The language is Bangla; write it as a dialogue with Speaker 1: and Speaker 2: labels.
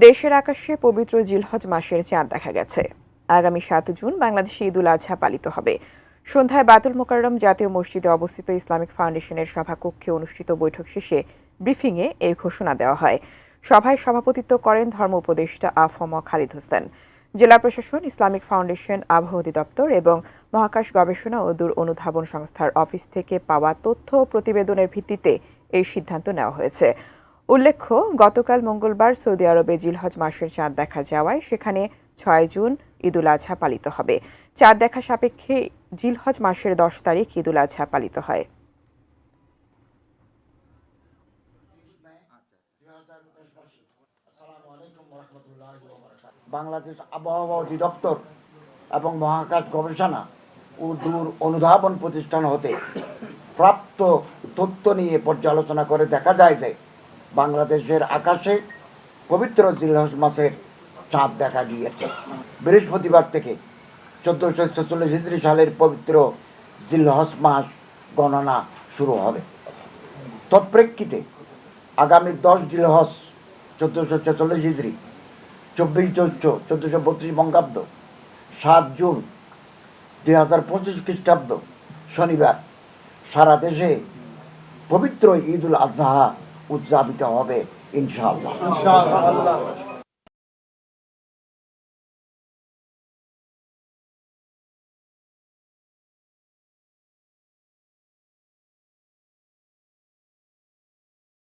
Speaker 1: দেশের আকাশে পবিত্র জিলহজ মাসের চাঁদ দেখা গেছে। আগামী 7 জুন বাংলাদেশে ঈদুল আজহা পালিত হবে। সন্ধ্যায় বায়তুল মোকাররম জাতীয় মসজিদে অবস্থিত ইসলামিক ফাউন্ডেশনের সভাকক্ষে অনুষ্ঠিত বৈঠক শেষে ব্রিফিংয়ে এই ঘোষণা দেওয়া হয়। সভায় সভাপতিত্ব করেন ধর্ম উপদেষ্টা আ.ফ.ম. খালিদ হোসেন। জেলা প্রশাসন, ইসলামিক ফাউন্ডেশন, আবহাওয়া অধিদপ্তর এবং মহাকাশ গবেষণা ও দূর অনুধাবন সংস্থার অফিস থেকে পাওয়া তথ্য ও প্রতিবেদনের ভিত্তিতে এই সিদ্ধান্ত নেওয়া হয়েছে। উল্লেখ্য, গতকাল মঙ্গলবার সৌদি আরবে জিলহজ মাসের চাঁদ দেখা যাওয়ায় সেখানে 6 জুন ঈদুল আজহা পালিত হবে। চাঁদ দেখা সাপেক্ষে জিলহজ মাসের 10 তারিখ ঈদুল আজহা পালিত হয়।
Speaker 2: বাংলাদেশ আবহাওয়া অধিদপ্তর এবং মহাকাশ গবেষণা ও দূর অনুধাবন প্রতিষ্ঠান হতে প্রাপ্ত তথ্য নিয়ে পর্যালোচনা করে দেখা যায় যে বাংলাদেশের আকাশে পবিত্র জিলহজ মাসের চাঁদ দেখা গিয়েছে। বৃহস্পতিবার থেকে 1446 হিজরি সালের পবিত্র জিলহজ মাস গণনা শুরু হবে। তৎপ্রেক্ষিতে আগামী 10 জিলহজ 1446 হিজরি, 24 জ্যৈষ্ঠ 1432 বঙ্গাব্দ, 7 জুন 2025 খ্রিস্টাব্দ শনিবার সারা দেশে পবিত্র ঈদুল আজহা উদযাপিত হবে ইনশাআল্লাহ।